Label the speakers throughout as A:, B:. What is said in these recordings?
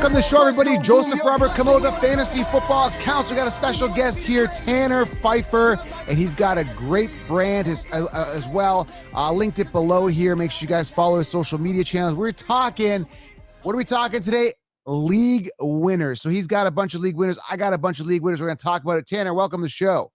A: Welcome to the show, everybody. Joseph Robert Camo, the fantasy football counselor. Got a special guest here, Tanner Pfeiffer, and he's got a great brand as well. Linked it below here. Make sure you guys follow his social media channels. What are we talking today? League winners. So he's got a bunch of league winners. I got a bunch of league winners. We're going to talk about it. Tanner, welcome to the show.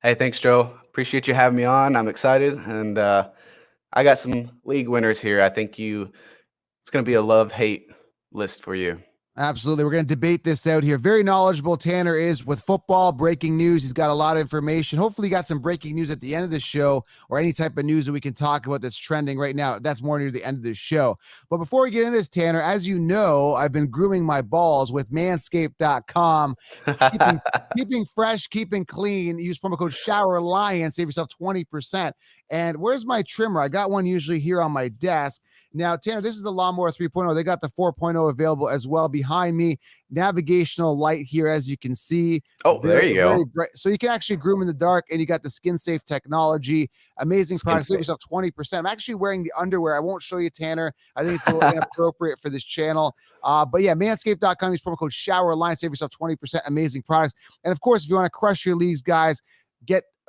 B: Hey, thanks, Joe. Appreciate you having me on. I'm excited, and I got some league winners here. I think it's going to be a love-hate list for you.
A: Absolutely. We're going to debate this out here. Very knowledgeable Tanner is with football, breaking news. He's got a lot of information. Hopefully you got some breaking news at the end of the show or any type of news that we can talk about that's trending right now. That's more near the end of the show. But before we get into this, Tanner, as you know, I've been grooming my balls with manscaped.com. keeping fresh, keeping clean. Use promo code SHOWERLION. Save yourself 20%. And where's my trimmer? I got one usually here on my desk. Now, Tanner, this is the Lawnmower 3.0. They got the 4.0 available as well behind me. Navigational light here, as you can see.
B: Oh, there you go.
A: So you can actually groom in the dark, and you got the skin-safe technology. Amazing product. Save yourself 20%. I'm actually wearing the underwear. I won't show you, Tanner. I think it's a little inappropriate for this channel. But yeah, manscaped.com. Use promo code SHOWERLINE. Save yourself 20%. Amazing products. And, of course, if you want to crush your leagues, guys,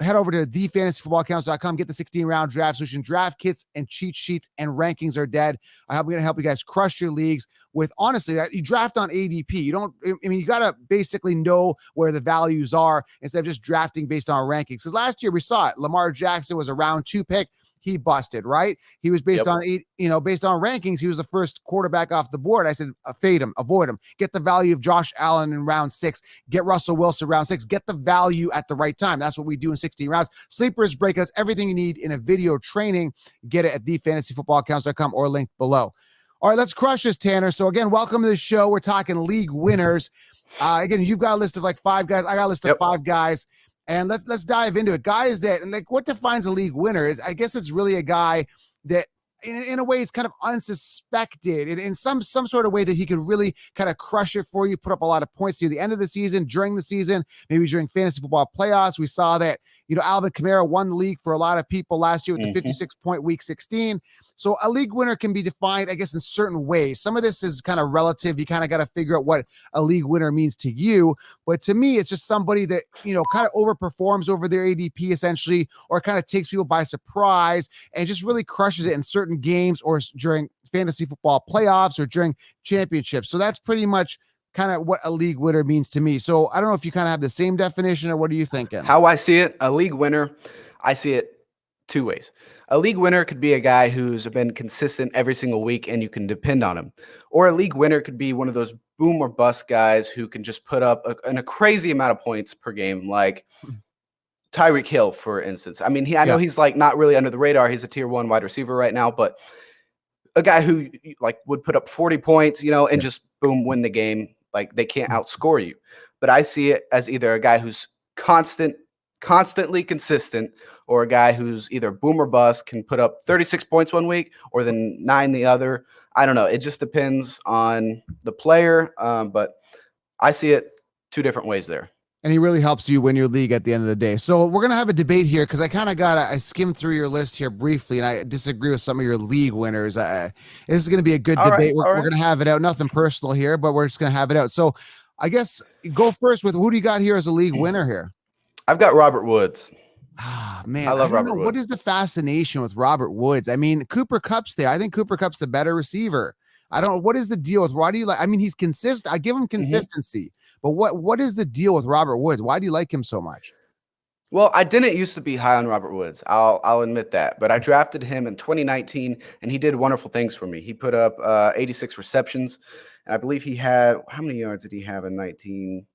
A: head over to thefantasyfootballcounts.com. Get the 16-round draft solution. Draft kits and cheat sheets and rankings are dead. I'm going to help you guys crush your leagues with, honestly, you draft on ADP. You got to basically know where the values are instead of just drafting based on rankings. Because last year we saw it. Lamar Jackson was a round 2 pick. He busted, right? He was based on rankings. He was the first quarterback off the board. I said, fade him, avoid him. Get the value of Josh Allen in round 6. Get Russell Wilson round 6. Get the value at the right time. That's what we do in 16 rounds. Sleepers, breakouts, everything you need in a video training. Get it at thefantasyfootballcounts.com or linked below. All right, let's crush this, Tanner. So again, welcome to the show. We're talking league winners. Again, you've got a list of like 5 guys. I got a list of 5 guys. And let's dive into it. Guys what defines a league winner is, I guess it's really a guy that in a way is kind of unsuspected in some sort of way that he could really kind of crush it for you, put up a lot of points near the end of the season, during the season, maybe during fantasy football playoffs. We saw that, Alvin Kamara won the league for a lot of people last year with the 56-point week 16. So a league winner can be defined, I guess, in certain ways. Some of this is kind of relative. You kind of got to figure out what a league winner means to you. But to me, it's just somebody that, kind of overperforms over their ADP essentially, or kind of takes people by surprise and just really crushes it in certain games or during fantasy football playoffs or during championships. So that's pretty much kind of what a league winner means to me. So I don't know if you kind of have the same definition, or what are you thinking?
B: How I see it, a league winner, I see it 2 ways. A league winner could be a guy who's been consistent every single week and you can depend on him. Or a league winner could be one of those boom or bust guys who can just put up a crazy amount of points per game, like Tyreek Hill, for instance. I mean, I know he's like not really under the radar. He's a tier 1 wide receiver right now, but a guy who like would put up 40 points, and just boom, win the game. Like they can't outscore you. But I see it as either a guy who's constantly consistent, or a guy who's either boom or bust, can put up 36 points one week or then 9 the other. I don't know. It just depends on the player. But I see it 2 different ways there.
A: And he really helps you win your league at the end of the day. So we're going to have a debate here because I skimmed through your list here briefly, and I disagree with some of your league winners. This is going to be a good debate. We're going to have it out. Nothing personal here, but we're just going to have it out. So I guess go first with, who do you got here as a league winner here?
B: I've got Robert Woods.
A: Man,
B: I love Robert Woods.
A: What is the fascination with Robert Woods? I mean, Cooper Kupp's there. I think Cooper Kupp's the better receiver. I don't know. What is the deal with, why do you like, I mean, he's consistent. I give him consistency, but what is the deal with Robert Woods? Why do you like him so much?
B: Well, I didn't used to be high on Robert Woods. I'll admit that, but I drafted him in 2019 and he did wonderful things for me. He put up 86 receptions. And I believe he had, how many yards did he have in 19?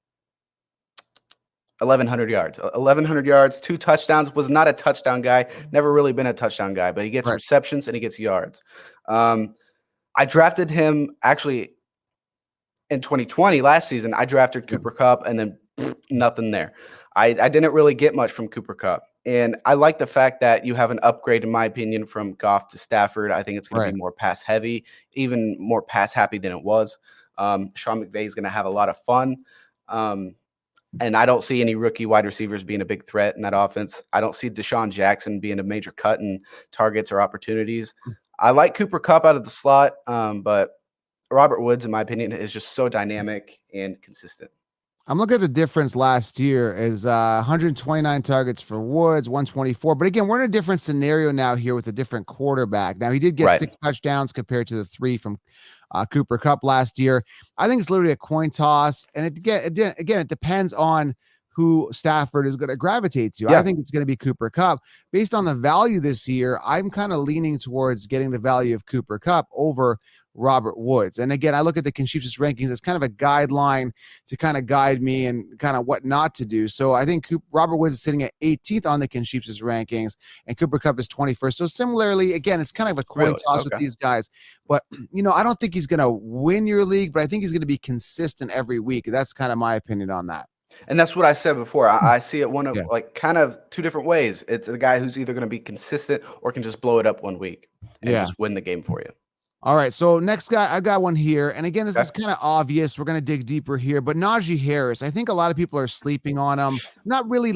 B: 1,100 yards. 1,100 yards, 2 touchdowns. Was not a touchdown guy. Never really been a touchdown guy, but he gets receptions and he gets yards. I drafted him actually in 2020, last season. I drafted Cooper Kupp and then nothing there. I didn't really get much from Cooper Kupp. And I like the fact that you have an upgrade, in my opinion, from Goff to Stafford. I think it's going to be more pass heavy, even more pass happy than it was. Sean McVay is going to have a lot of fun. And I don't see any rookie wide receivers being a big threat in that offense. I don't see Deshaun Jackson being a major cut in targets or opportunities. I like Cooper Kupp out of the slot, but Robert Woods, in my opinion, is just so dynamic and consistent.
A: I'm looking at the difference last year is 129 targets for Woods, 124. But again, we're in a different scenario now here with a different quarterback. Now, he did get 6 touchdowns compared to the 3 from Cooper Kupp last year. I think it's literally a coin toss. And it depends on who Stafford is going to gravitate to. I think it's going to be Cooper Kupp. Based on the value this year, I'm kind of leaning towards getting the value of Cooper Kupp over Robert Woods. And again, I look at the consensus rankings as kind of a guideline to kind of guide me and kind of what not to do. So I think Robert Woods is sitting at 18th on the consensus rankings and Cooper Kupp is 21st. So similarly, again, it's kind of a coin toss with these guys. But, I don't think he's going to win your league, but I think he's going to be consistent every week. That's kind of my opinion on that.
B: And that's what I said before. I see it like kind of two different ways. It's a guy who's either going to be consistent or can just blow it up one week and just win the game for you.
A: All right, so next guy, I got one here. And again, this is kind of obvious. We're going to dig deeper here. But Naji Harris, I think a lot of people are sleeping on him. Not really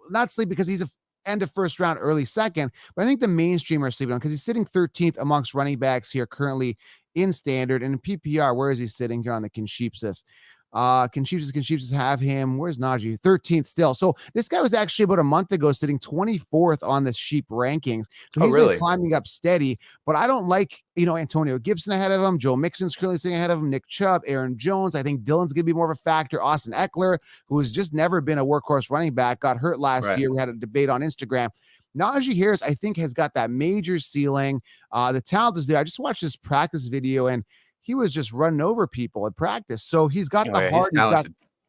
A: not sleep because he's a end of first round, early second. But I think the mainstream are sleeping on because he's sitting 13th amongst running backs here currently in standard. And in PPR, where is he sitting here on the consensus? Consensus have him. Where's Naji? 13th still. So this guy was actually about a month ago sitting 24th on the Sheep rankings. So he's been climbing up steady, but I don't like, Antonio Gibson ahead of him. Joe Mixon's currently sitting ahead of him. Nick Chubb, Aaron Jones. I think Dylan's going to be more of a factor. Austin Eckler, who has just never been a workhorse running back, got hurt last year. We had a debate on Instagram. Naji Harris, I think, has got that major ceiling. The talent is there. I just watched this practice video and he was just running over people at practice. So he's got the heart.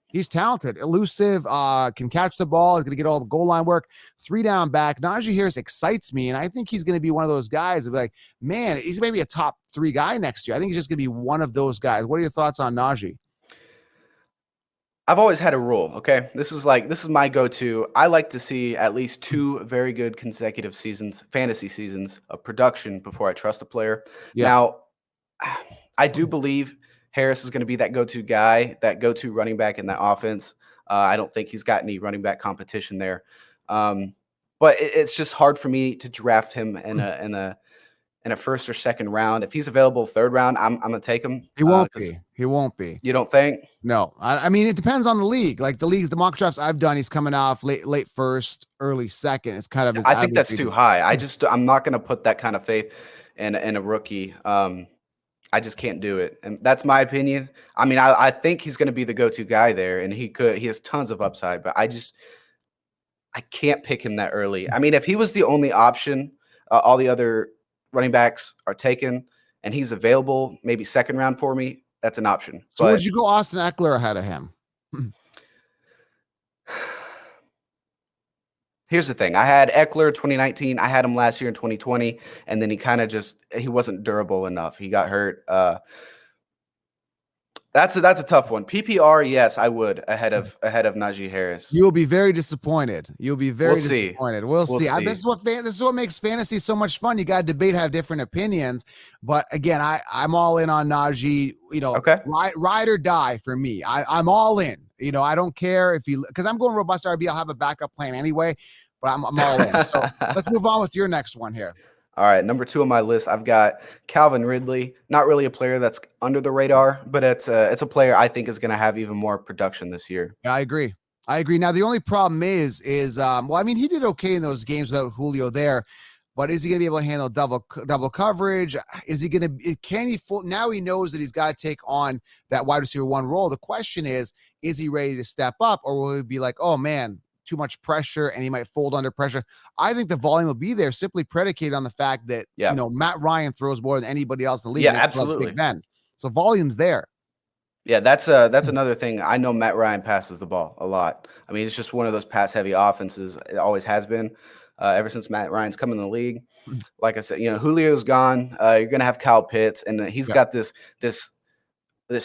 A: He's talented, elusive, can catch the ball. He's going to get all the goal line work. 3 down back. Naji Harris excites me. And I think he's going to be one of those guys that be like, man, he's maybe a top 3 guy next year. I think he's just going to be one of those guys. What are your thoughts on Naji?
B: I've always had a rule. Okay. This is my go-to. I like to see at least 2 very good consecutive seasons, fantasy seasons of production before I trust a player. Now, I do believe Harris is going to be that go-to guy, that go-to running back in that offense. I don't think he's got any running back competition there. But it's just hard for me to draft him in a first or second round. If he's available 3rd round, I'm going to take him.
A: He won't be. He won't be.
B: You don't think?
A: No. I mean, it depends on the league. Like the mock drafts I've done, he's coming off late first, early second. It's kind of.
B: I think that's too high. I'm not going to put that kind of faith in a rookie. I just can't do it. And that's my opinion. I mean, I think he's going to be the go-to guy there, and he has tons of upside, but I can't pick him that early. I mean, if he was the only option, all the other running backs are taken, and he's available, maybe 2nd round for me, that's an option.
A: So would you go Austin Eckler ahead of him?
B: Here's the thing. I had Eckler 2019. I had him last year in 2020, and then he wasn't durable enough. He got hurt. That's a tough one. PPR, yes, I would ahead of Naji Harris.
A: You will be very disappointed. You'll be very disappointed. We'll see. This is what makes fantasy so much fun. You got to debate, have different opinions. But again, I'm all in on Naji. Ride or die for me. I'm all in. I don't care because I'm going robust RB. I'll have a backup plan anyway. But I'm all in. So let's move on with your next one here.
B: All right, number 2 on my list, I've got Calvin Ridley. Not really a player that's under the radar, but it's a player I think is going to have even more production this year.
A: Yeah, I agree. Now, the only problem is he did okay in those games without Julio there, but is he going to be able to handle double coverage? Is he going to? Now he knows that he's got to take on that wide receiver 1 role. The question is he ready to step up, or will he be like, oh man, too much pressure and he might fold under pressure? I think the volume will be there simply predicated on the fact that Matt Ryan throws more than anybody else in the league.
B: Yeah, absolutely.
A: Big Ben. So volume's there.
B: Yeah, that's another thing. I know Matt Ryan passes the ball a lot. I mean, it's just one of those pass heavy offenses. It always has been ever since Matt Ryan's come in the league. Like I said, Julio's gone. You're gonna have Kyle Pitts, and he's got this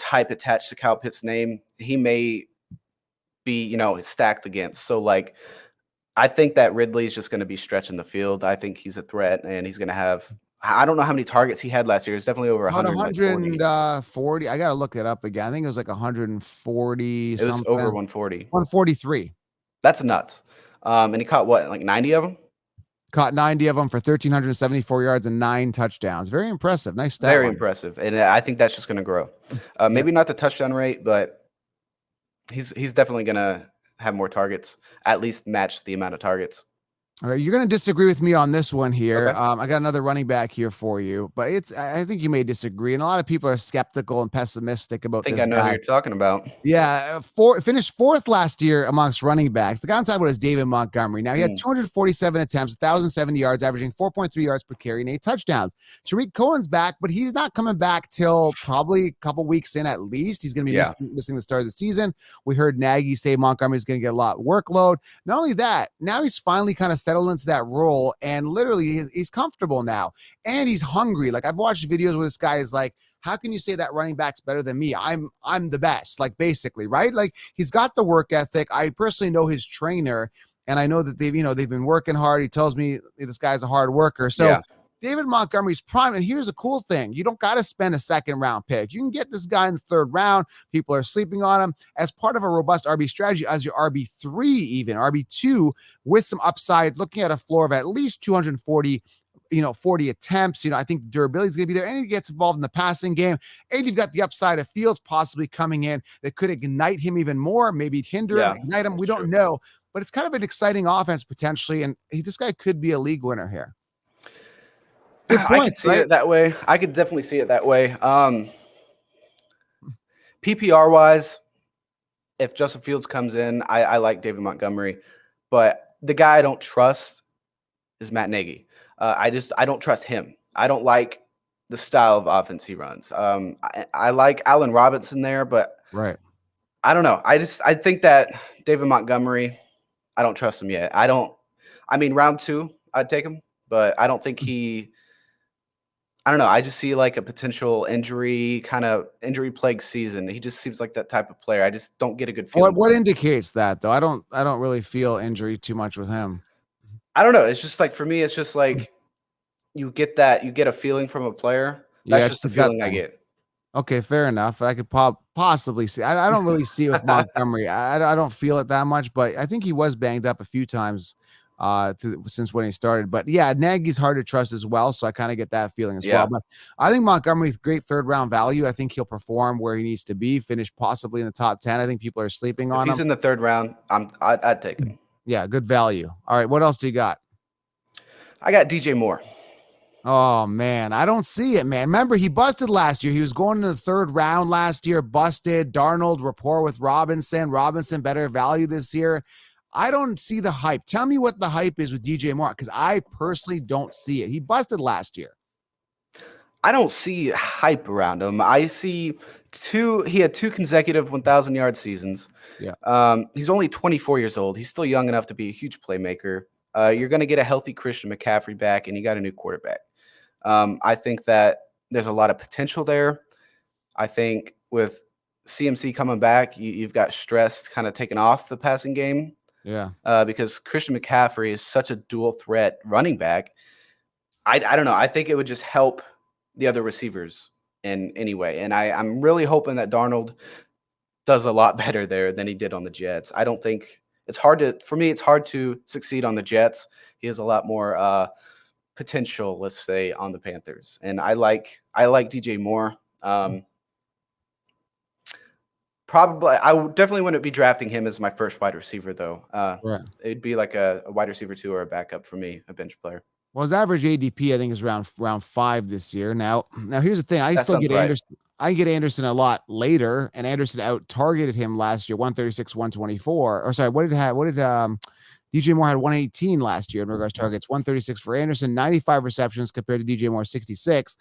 B: hype attached to Kyle Pitts' name. He may be, stacked against. So I think that Ridley is just going to be stretching the field. I think he's a threat, and he's going to have, I don't know how many targets he had last year. It's definitely over
A: 140. I got to look it up again. I think it was like 140.
B: It was over 140.
A: 143.
B: That's nuts. And he caught what, like 90 of them?
A: caught 90 of them for 1,374 yards and 9 touchdowns. Very impressive. Nice stat
B: Very
A: line.
B: impressive. And I think that's just going to grow. Maybe not the touchdown rate, but he's definitely going to have more targets, at least match the amount of targets.
A: All right, you're going to disagree with me on this one here.
B: Okay.
A: I got another running back here for you, but I think you may disagree, and a lot of people are skeptical and pessimistic about
B: I think
A: this
B: I know who
A: guy.
B: you're talking about.
A: Yeah, finished 4th last year amongst running backs. The guy I'm talking about is David Montgomery. Now, he had 247 attempts, 1,070 yards, averaging 4.3 yards per carry and 8 touchdowns. Tariq Cohen's back, but he's not coming back till probably a couple weeks in at least. He's going to be missing the start of the season. We heard Nagy say Montgomery's going to get a lot of workload. Not only that, now he's finally kind of settled into that role, and literally he's comfortable now, and he's hungry. Like, I've watched videos where this guy is like, how can you say that running back's better than me? I'm the best, like, basically, right? Like, he's got the work ethic. I personally know his trainer, and I know that they've been working hard. He tells me this guy's a hard worker. So David Montgomery's prime. And here's a cool thing. You don't got to spend a 2nd round pick. You can get this guy in the 3rd round. People are sleeping on him as part of a robust RB strategy, as your RB3, even RB2, with some upside, looking at a floor of at least 240, 40 attempts. I think durability is going to be there, and he gets involved in the passing game. And you've got the upside of Fields possibly coming in that could ignite him even more, maybe hinder him, ignite him. We don't know, but it's kind of an exciting offense potentially. And this guy could be a league winner here. Good point,
B: I could see it that way. I could definitely see it that way. PPR wise, if Justin Fields comes in, I like David Montgomery, but the guy I don't trust is Matt Nagy. I don't trust him. I don't like the style of offense he runs. I like Allen Robinson there, but I don't know. I think that David Montgomery, I don't trust him yet. Round 2, I'd take him, but I don't think I don't know. I just see like a potential injury plagued season. He just seems like that type of player. I just don't get a good feeling.
A: What indicates that though? I don't really feel injury too much with him.
B: I don't know. It's just like, for me, it's just like you get a feeling from a player. That's just the feeling I get.
A: Okay, fair enough. I could possibly see. I don't really see it with Montgomery. I don't feel it that much, but I think he was banged up a few times since when he started. But yeah, Nagy's hard to trust as well, so I kind of get that feeling as well. But I think Montgomery's great 3rd round value. I think he'll perform where he needs to be, finish possibly in the top 10. I think people are sleeping on him.
B: If he's in the 3rd round, I'd take him.
A: Yeah, good value. All right, what else do you got?
B: I got DJ Moore.
A: Oh, man, I don't see it, man. Remember, he busted last year. He was going in the 3rd round last year, busted. Darnold, rapport with Robinson. Robinson, better value this year. I don't see the hype. Tell me what the hype is with DJ Moore, because I personally don't see it. He busted last year.
B: I don't see hype around him. I see he had 2 consecutive 1,000-yard seasons.
A: Yeah.
B: He's only 24 years old. He's still young enough to be a huge playmaker. You're going to get a healthy Christian McCaffrey back, and you got a new quarterback. I think that there's a lot of potential there. I think with CMC coming back, you've got stress kind of taken off the passing game.
A: Yeah.
B: Because Christian McCaffrey is such a dual threat running back. I don't know. I think it would just help the other receivers in any way. And I'm really hoping that Darnold does a lot better there than he did on the Jets. I don't think it's hard to succeed on the Jets. He has a lot more potential, let's say, on the Panthers. And I like DJ Moore. Probably, definitely wouldn't be drafting him as my first wide receiver, though. It'd be like a wide receiver 2 or a backup for me, a bench player.
A: Well, his average ADP, I think, is round 5 this year. Now here's the thing. I still get Anderson. I get Anderson a lot later, and Anderson out targeted him last year, 136, 124. Or sorry, what did DJ Moore had 118 last year in regards to targets, 136 for Anderson, 95 receptions compared to DJ Moore 66.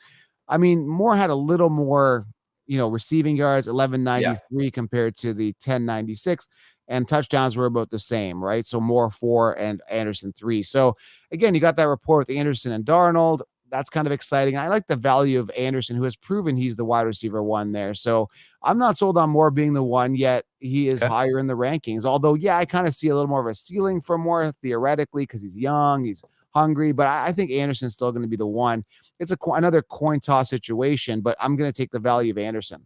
A: I mean, Moore had a little more, receiving yards, 1193 compared to the 1096. And touchdowns were about the same, right? So Moore 4 and Anderson 3. So again, you got that rapport with Anderson and Darnold. That's kind of exciting. I like the value of Anderson, who has proven he's the wide receiver 1 there. So I'm not sold on Moore being the 1 yet. He is higher in the rankings. Although, yeah, I kind of see a little more of a ceiling for Moore theoretically because he's young, he's hungry. But I think Anderson's still going to be the 1. It's another coin toss situation, but I'm going to take the value of Anderson.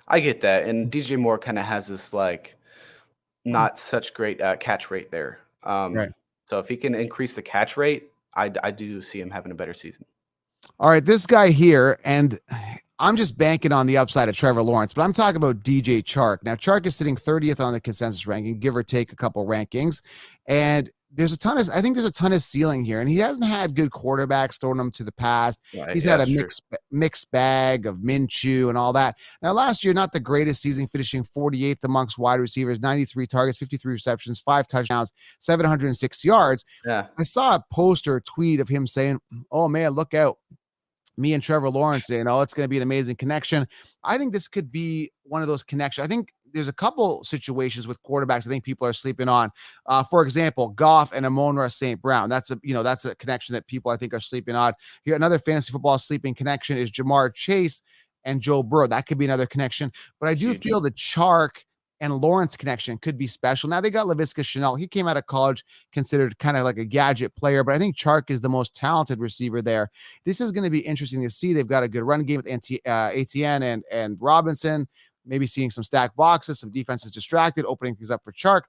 B: I get that. And DJ Moore kind of has this like not such great catch rate there.
A: Right.
B: So if he can increase the catch rate, I do see him having a better season.
A: All right, this guy here, and I'm just banking on the upside of Trevor Lawrence, but I'm talking about DJ Chark. Now, Chark is sitting 30th on the consensus ranking, give or take a couple rankings. And I think there's a ton of ceiling here. And he hasn't had good quarterbacks throwing him to the past.
B: Right,
A: He's had a mixed bag of Minshew and all that. Now, last year, not the greatest season, finishing 48th amongst wide receivers, 93 targets, 53 receptions, 5 touchdowns, 706 yards.
B: Yeah.
A: I saw a post or a tweet of him saying, "Oh, man, look out. Me and Trevor Lawrence, it's going to be an amazing connection." I think this could be one of those connections. I think there's a couple situations with quarterbacks I think people are sleeping on. For example, Goff and Amon-Ra St. Brown. That's a connection that people I think are sleeping on. Here, another fantasy football sleeping connection is Jamar Chase and Joe Burrow. That could be another connection. But I do feel the Chark and Lawrence connection could be special. Now they got Laviska Shenault. He came out of college considered kind of like a gadget player, but I think Chark is the most talented receiver there. This is going to be interesting to see. They've got a good run game with ATN and Robinson, maybe seeing some stacked boxes, some defenses distracted, opening things up for Chark.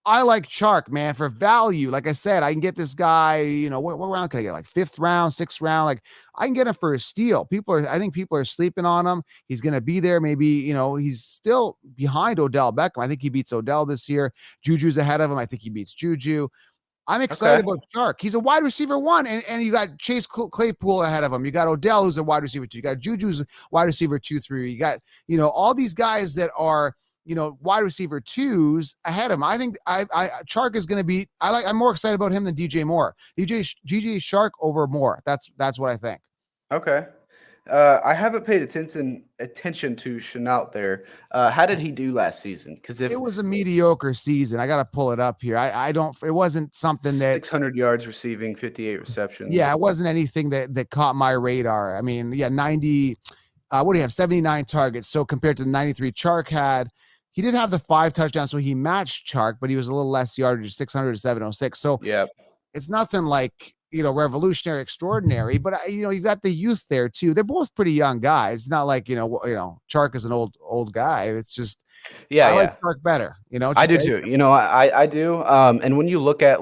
A: I like Chark, man, for value. Like I said, I can get this guy, what round can I get? Like 5th round, 6th round. Like I can get him for a steal. I think people are sleeping on him. He's going to be there. Maybe, he's still behind Odell Beckham. I think he beats Odell this year. Juju's ahead of him. I think he beats Juju. I'm excited about Chark. He's a wide receiver 1, and you got Chase Claypool ahead of him. You got Odell, who's a wide receiver 2. You got Juju's wide receiver 2, 3. You got, all these guys that are, wide receiver 2s ahead of him. I think Chark is going to be, I'm more excited about him than DJ Moore. DJ Chark over Moore. That's what I think.
B: Okay. I haven't paid attention to Shenault there. How did he do last season? Because if
A: it was a mediocre season, I got to pull it up here. It wasn't something that
B: 600 yards receiving, 58 receptions.
A: Yeah, it wasn't anything that caught my radar. I mean, 90, what do you have? 79 targets. So compared to the 93 Chark had, he did have the 5 touchdowns, so he matched Chark, but he was a little less yardage, 600 to 706. So
B: yeah,
A: it's nothing like, revolutionary, extraordinary, but you've got the youth there too. They're both pretty young guys. It's not like, Chark is an old guy. It's just, I like Chark better,
B: I do too. I do. And when you look at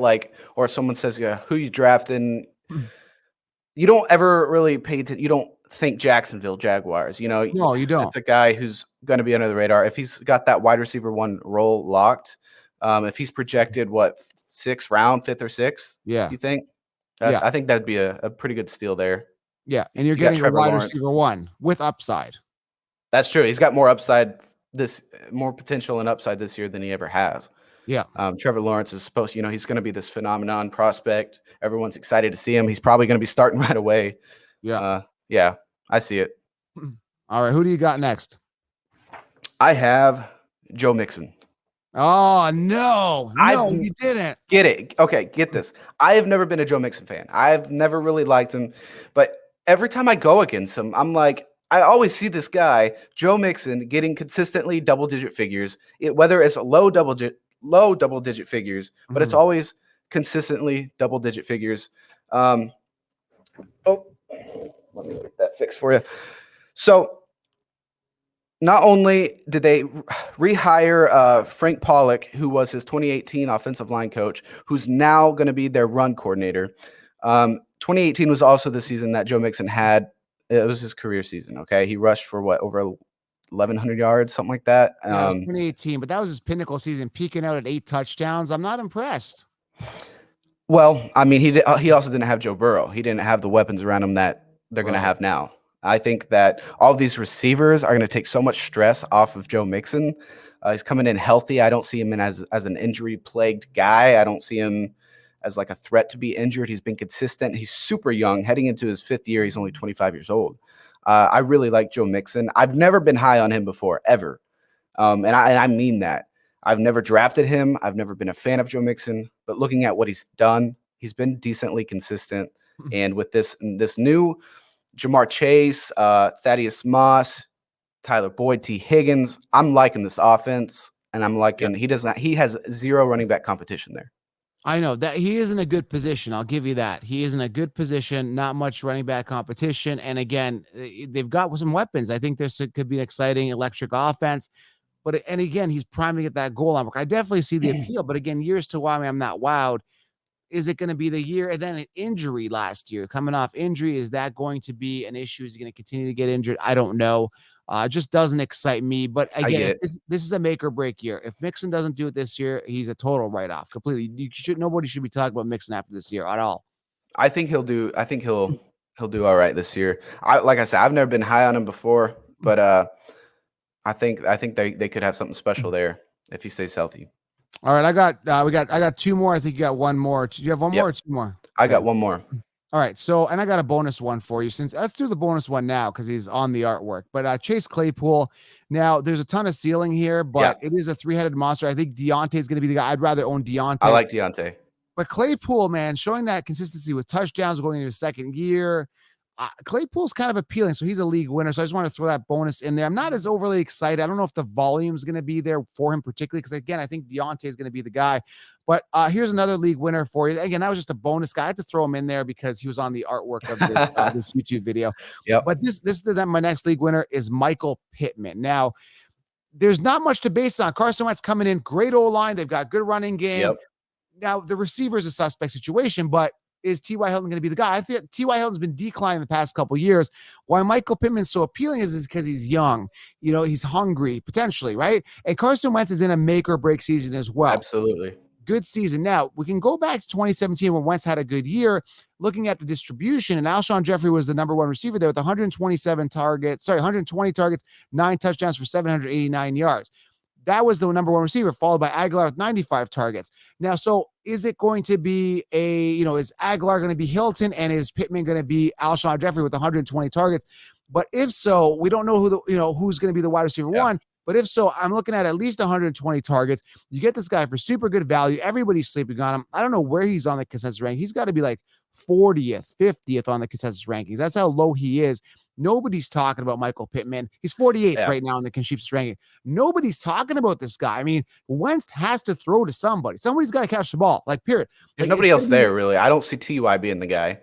B: or someone says, who you drafting, you don't ever really pay attention. You don't think Jacksonville Jaguars,
A: No, you don't.
B: It's a guy who's going to be under the radar. If he's got that wide receiver 1 role locked, if he's projected 6th round, 5th or 6th, you think? I think that'd be a pretty good steal there.
A: Yeah, and you're getting a wide receiver 1 with upside.
B: That's true. He's got more more potential and upside this year than he ever has.
A: Yeah.
B: Trevor Lawrence is supposed, he's going to be this phenomenon prospect. Everyone's excited to see him. He's probably going to be starting right away.
A: Yeah.
B: Yeah, I see it.
A: All right, who do you got next?
B: I have Joe Mixon.
A: Oh, no, you didn't.
B: Get it. Okay, get this. I have never been a Joe Mixon fan. I've never really liked him, but every time I go against him, I'm like, I always see this guy, Joe Mixon, getting consistently double-digit figures, whether it's low double-digit figures, but it's always consistently double-digit figures. Let me get that fixed for you. So not only did they rehire Frank Pollock, who was his 2018 offensive line coach, who's now going to be their run coordinator. 2018 was also the season that Joe Mixon had. It was his career season, okay? He rushed for over 1,100 yards, something like that.
A: Yeah, it was 2018, but that was his pinnacle season, peaking out at 8 touchdowns. I'm not impressed.
B: Well, I mean, he also didn't have Joe Burrow. He didn't have the weapons around him that they're going to have now. I think that all of these receivers are going to take so much stress off of Joe Mixon. He's coming in healthy. I don't see him as an injury-plagued guy. I don't see him as like a threat to be injured. He's been consistent. He's super young. Heading into his 5th year, he's only 25 years old. I really like Joe Mixon. I've never been high on him before, ever. And I mean that. I've never drafted him. I've never been a fan of Joe Mixon. But looking at what he's done, he's been decently consistent. And with this new Jamar Chase, Thaddeus Moss, Tyler Boyd, T. Higgins, I'm liking this offense. And I'm liking he has 0 running back competition there.
A: I know that he is in a good position. I'll give you that. He is in a good position, not much running back competition. And again, they've got some weapons. I think could be an exciting electric offense. And again, he's priming at that goal line. I definitely see the appeal. But again, years to why I'm not wowed. Is it going to be the year? And then an injury last year, coming off injury, is that going to be an issue? Is he going to continue to get injured? I don't know. It just doesn't excite me. But again, this is a make or break year. If Mixon doesn't do it this year, he's a total write-off completely. Nobody should be talking about Mixon after this year at all.
B: I think he'll do all right this year. Like I said, I've never been high on him before, but I think they could have something special there if he stays healthy.
A: All right, I got two more. I think you got one more. Do you have one more or two more?
B: I got one more.
A: All right, so and I got a bonus one for you. Let's do the bonus one now because he's on the artwork. But Chase Claypool. Now there's a ton of ceiling here, but it is a three-headed monster. I think Deontay is going to be the guy. I'd rather own Deontay.
B: I like Deontay.
A: But Claypool, man, showing that consistency with touchdowns going into his second year. Claypool's kind of appealing, so he's a league winner. So I just want to throw that bonus in there. I'm not as overly excited. I don't know if the volume is going to be there for him particularly because, again, I think Deontay is going to be the guy. But here's another league winner for you. Again, that was just a bonus guy. I had to throw him in there because he was on the artwork of this this YouTube video.
B: Yep.
A: But this is my next league winner is Michael Pittman. Now, there's not much to base on. Carson Wentz coming in, great O-line. They've got good running game.
B: Yep.
A: Now, the receiver is a suspect situation, but is T.Y. Hilton going to be the guy? I think T.Y. Hilton's been declining the past couple of years. Why Michael Pittman's so appealing is because he's young. He's hungry, potentially, right? And Carson Wentz is in a make or break season as well.
B: Absolutely.
A: Good season. Now, we can go back to 2017 when Wentz had a good year, looking at the distribution, and Alshon Jeffrey was the number one receiver there with 120 targets, 9 touchdowns for 789 yards. That was the number one receiver, followed by Aguilar with 95 targets. Now, so is it going to be is Aguilar going to be Hilton and is Pittman going to be Alshon Jeffrey with 120 targets? But if so, we don't know who's going to be the wide receiver one. But if so, I'm looking at least 120 targets. You get this guy for super good value. Everybody's sleeping on him. I don't know where he's on the consensus ranking. He's got to be like 40th, 50th on the consensus rankings. That's how low he is. Nobody's talking about Michael Pittman. He's 48th right now in the consensus ranking. Nobody's talking about this guy. I mean, Wentz has to throw to somebody. Somebody's got to catch the ball, period.
B: There's nobody else there, really. I don't see T.Y. being the guy.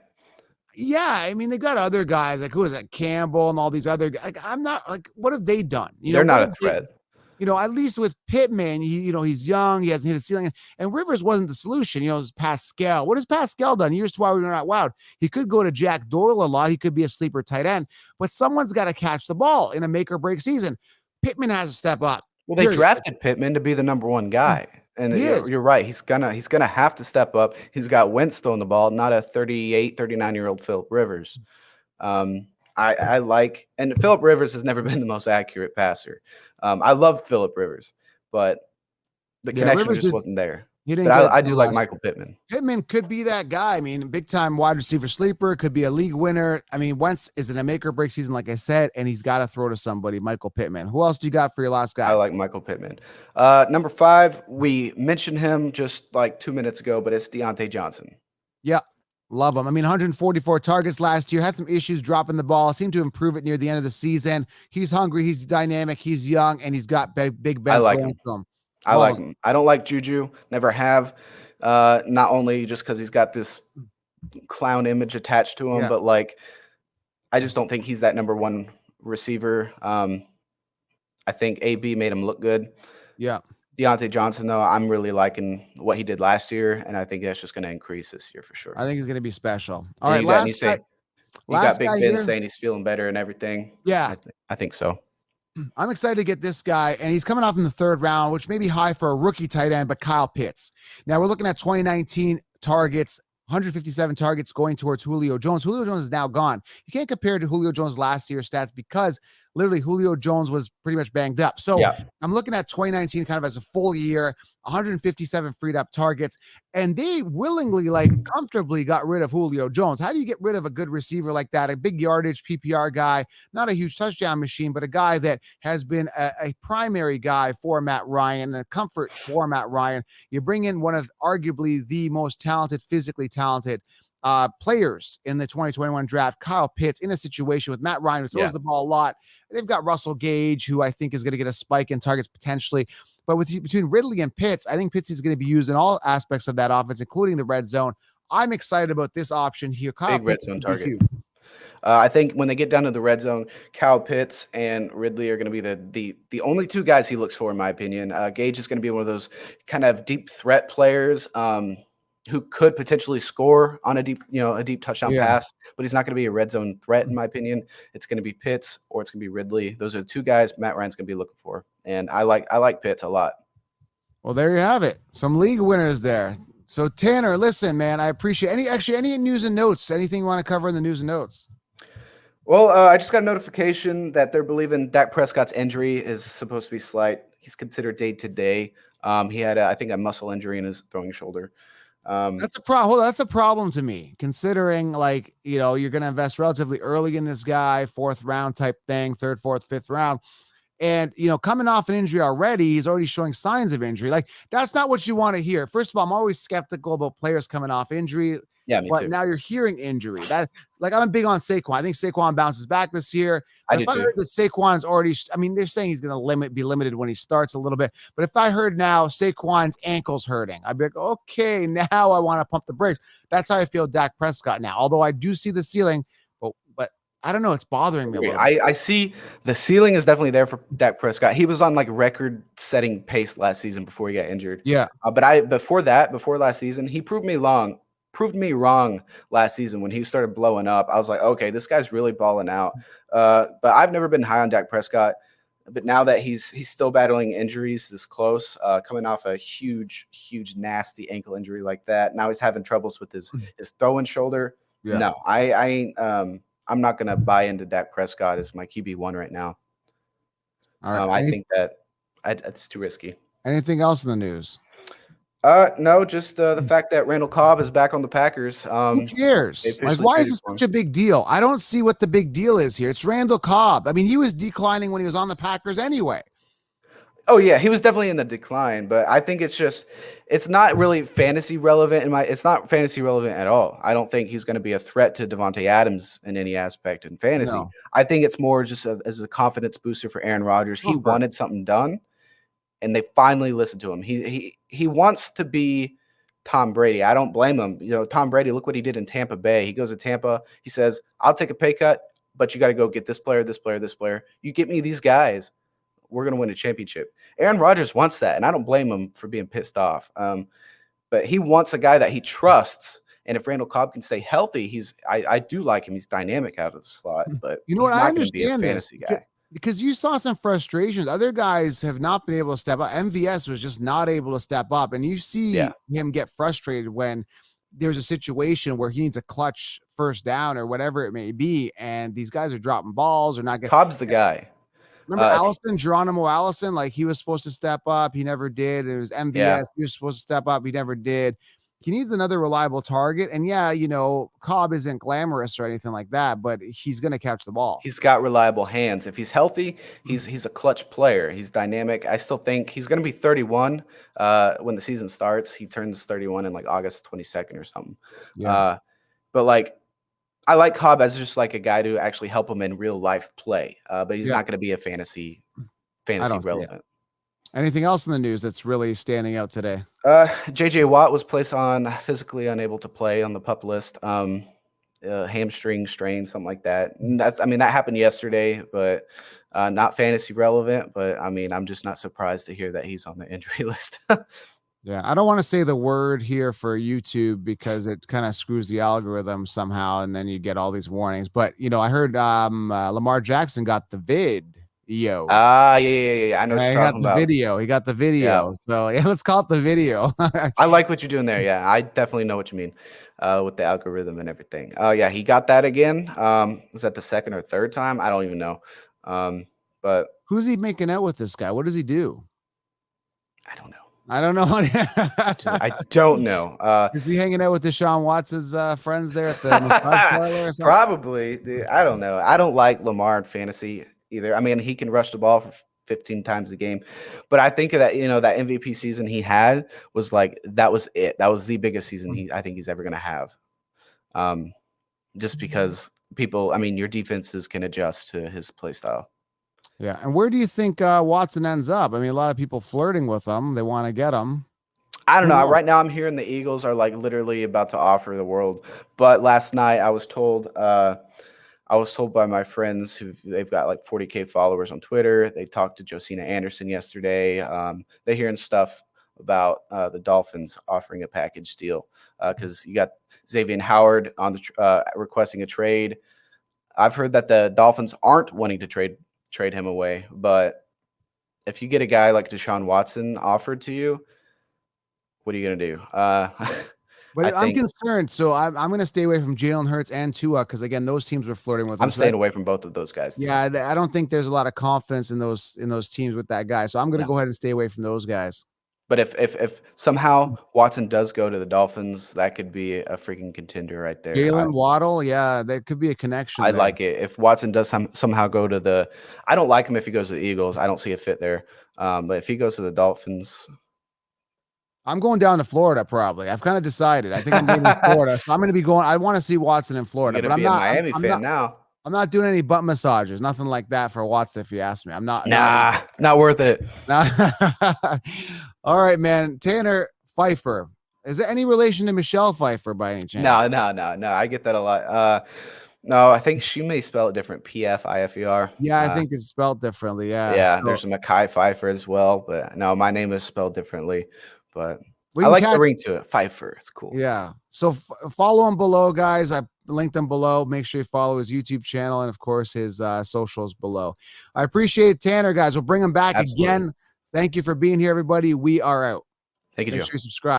A: Yeah, I mean, they got other guys, who is that, Campbell and all these other guys. I'm not, what have they done?
B: They're not a threat.
A: At least with Pittman, he's young, he hasn't hit a ceiling, and Rivers wasn't the solution. It was Pascal. What has Pascal done? Here's why we were not wowed. He could go to Jack Doyle a lot. He could be a sleeper tight end, but someone's got to catch the ball in a make or break season. Pittman has to step up.
B: Well, they drafted Pittman to be the number one guy, and you're right. He's gonna have to step up. He's got Wentz throwing the ball, not a 38, 39-year-old Philip Rivers. I like, and Philip Rivers has never been the most accurate passer. I love Philip Rivers, but the connection just wasn't there. But I do like Michael Pittman.
A: Pittman could be that guy. I mean, big time wide receiver sleeper, could be a league winner. I mean, Wentz is in a make or break season, like I said, and he's got to throw to somebody. Michael Pittman. Who else do you got for your last guy?
B: I like Michael Pittman. Number 5, we mentioned him just like 2 minutes ago, but it's Deontay Johnson.
A: Yeah. Love him. I mean, 144 targets last year, had some issues dropping the ball, seemed to improve it near the end of the season. He's hungry, he's dynamic, he's young, and he's got big Ben.
B: I like him. I like him. I don't like Juju, never have. Not only just because he's got this clown image attached to him, but I just don't think he's that number one receiver. I think AB made him look good. Yeah. Deontay Johnson, though, I'm really liking what he did last year, and I think that's just going to increase this year for sure.
A: I think he's going to be special. All right, last guy.
B: You got Big Ben saying he's feeling better and everything.
A: Yeah.
B: I think so.
A: I'm excited to get this guy, and he's coming off in the 3rd round, which may be high for a rookie tight end, but Kyle Pitts. Now, we're looking at 2019 targets, 157 targets going towards Julio Jones. Julio Jones is now gone. You can't compare to Julio Jones' last year's stats because literally Julio Jones was pretty much banged up. So I'm looking at 2019 kind of as a full year, 157 freed up targets, and they willingly, comfortably got rid of Julio Jones. How do you get rid of a good receiver like that? A big yardage PPR guy, not a huge touchdown machine, but a guy that has been a primary guy for Matt Ryan, a comfort for Matt Ryan. You bring in one of arguably the most talented, physically talented players in the 2021 draft, Kyle Pitts, in a situation with Matt Ryan, who throws the ball a lot. They've got Russell Gage, who I think is going to get a spike in targets potentially. But between Ridley and Pitts, I think Pitts is going to be used in all aspects of that offense, including the red zone. I'm excited about this option here. Kyle
B: Big red zone target. I think when they get down to the red zone, Kyle Pitts and Ridley are going to be the only 2 guys he looks for, in my opinion. Gage is going to be one of those kind of deep threat players. who could potentially score on a deep touchdown
A: Yeah.
B: pass, but he's not going to be a red zone threat in my opinion. It's going to be Pitts or it's going to be Ridley. Those are the two guys Matt Ryan's going to be looking for, and I like Pitts a lot.
A: Well, there you have it. Some league winners there. So Tanner, listen, man, I appreciate any news and notes. Anything you want to cover in the news and notes?
B: Well, I just got a notification that they're believing Dak Prescott's injury is supposed to be slight. He's considered day to day. He had, I think, a muscle injury in his throwing shoulder.
A: That's a problem. That's a problem to me, considering you're going to invest relatively early in this guy, 4th round type thing, 3rd, 4th, 5th round. And, coming off an injury already, he's already showing signs of injury. Like, that's not what you want to hear. First of all, I'm always skeptical about players coming off injury.
B: Yeah, me too.
A: Now you're hearing injury. I'm big on Saquon. I think Saquon bounces back this year.
B: I
A: heard that Saquon's already, they're saying he's going to be limited when he starts a little bit. But if I heard now Saquon's ankle's hurting, I'd be like, okay, now I want to pump the brakes. That's how I feel Dak Prescott now. Although I do see the ceiling, but I don't know. It's bothering me a little bit.
B: I see the ceiling is definitely there for Dak Prescott. He was on record-setting pace last season before he got injured.
A: Yeah.
B: But before last season, he proved me wrong last season when he started blowing up. I was like, okay, this guy's really balling out. But I've never been high on Dak Prescott. But now that he's still battling injuries this close, coming off a huge, nasty ankle injury like that, now he's having troubles with his throwing shoulder. Yeah. No, I'm not going to buy into Dak Prescott as my QB1 right now.
A: All right.
B: I think that it's too risky.
A: Anything else in the news?
B: No, just the fact that Randall Cobb is back on the Packers.
A: Who cares? Why is this such a big deal? I don't see what the big deal is here. It's Randall Cobb. I mean, he was declining when he was on the Packers anyway.
B: Oh yeah, he was definitely in the decline, but I think it's not really fantasy relevant it's not fantasy relevant at all. I don't think he's going to be a threat to Devontae Adams in any aspect in fantasy. No. I think it's more just as a confidence booster for Aaron Rodgers. He wanted something done, and they finally listened to him. He wants to be Tom Brady. I don't blame him. Tom Brady, look what he did in Tampa Bay. He goes to Tampa. He says, "I'll take a pay cut, but you got to go get this player, this player, this player. You get me these guys. We're going to win a championship." Aaron Rodgers wants that, and I don't blame him for being pissed off. But he wants a guy that he trusts, and if Randall Cobb can stay healthy, I do like him. He's dynamic out of the slot, but he's not going to be a fantasy guy.
A: Because you saw some frustrations. Other guys have not been able to step up. MVS was just not able to step up, and you see him get frustrated when there's a situation where he needs a clutch first down or whatever it may be, and these guys are dropping balls or not getting.
B: Cobb's the guy.
A: Remember Geronimo Allison? He was supposed to step up. He never did. It was MVS. Yeah. He was supposed to step up. He never did. He needs another reliable target. And Cobb isn't glamorous or anything like that, but he's going to catch the ball.
B: He's got reliable hands. If he's healthy, he's a clutch player. He's dynamic. I still think he's going to be 31 when the season starts. He turns 31 in August 22nd or something. Yeah. But I like Cobb as just a guy to actually help him in real life play, but he's not going to be a fantasy relevant.
A: Anything else in the news that's really standing out today?
B: JJ Watt was placed on physically unable to play on the PUP list. Hamstring strain, something like that. And that happened yesterday, but not fantasy relevant. But I'm just not surprised to hear that he's on the injury list.
A: Yeah, I don't want to say the word here for YouTube because it kind of screws the algorithm somehow, and then you get all these warnings. But I heard Lamar Jackson got the vid. Yeah.
B: I know what you're talking about.
A: Video. He got the video. Yeah. So let's call it the video.
B: I like what you're doing there. Yeah, I definitely know what you mean with the algorithm and everything. Yeah, he got that again. Was that the second or third time? I don't even know. But
A: who's he making out with this guy? What does he do?
B: I don't know.
A: I don't know.
B: I don't know.
A: Is he hanging out with Deshaun Watson's friends there at the massage parlor or something?
B: Probably. Dude, I don't know. I don't like Lamar in fantasy either. He can rush the ball for 15 times a game, but I think that that MVP season he had was that was it. That was the biggest season I think he's ever going to have. Just because people, your defenses can adjust to his play style.
A: Yeah. And where do you think Watson ends up? A lot of people flirting with him. They want to get him.
B: I don't know. Right now I'm hearing the Eagles are literally about to offer the world. But last night I was told by my friends they've got 40K followers on Twitter. They talked to Josina Anderson yesterday. They're hearing stuff about the Dolphins offering a package deal because you got Xavier Howard on the requesting a trade. I've heard that the Dolphins aren't wanting to trade him away, but if you get a guy like Deshaun Watson offered to you, what are you going to do?
A: But I'm concerned, so I'm going to stay away from Jalen Hurts and Tua because again, those teams were flirting with.
B: I'm staying away from both of those guys. Too.
A: Yeah, I don't think there's a lot of confidence in those teams with that guy, so I'm going to go ahead and stay away from those guys.
B: But if somehow Watson does go to the Dolphins, that could be a freaking contender right there.
A: Jalen Waddle, yeah, that could be a connection.
B: I like it. If Watson does somehow go to the, I don't like him if he goes to the Eagles. I don't see a fit there. But if he goes to the Dolphins,
A: I'm going down to Florida probably. I've kind of decided. I think I'm leaving Florida, so I'm going to be going. I want to see Watson in Florida, but I'm not a Miami fan now. I'm not doing any butt massages, nothing like that for Watson. If you ask me, I'm not.
B: Not worth it.
A: All right, man. Tanner Pfeiffer. Is there any relation to Michelle Pfeiffer by any chance?
B: No. I get that a lot. No, I think she may spell it different. Pfeiffer.
A: Yeah, I think it's spelled differently. Yeah.
B: Yeah. So, there's a Mekhi Pfeiffer as well, but no, my name is spelled differently. But I like the ring to it. Pfeiffer. It's cool.
A: Yeah. So follow him below, guys. I linked them below. Make sure you follow his YouTube channel and, of course, his socials below. I appreciate Tanner, guys. We'll bring him back again. Thank you for being here, everybody. We are out.
B: Thank you, Joe.
A: Make sure you subscribe.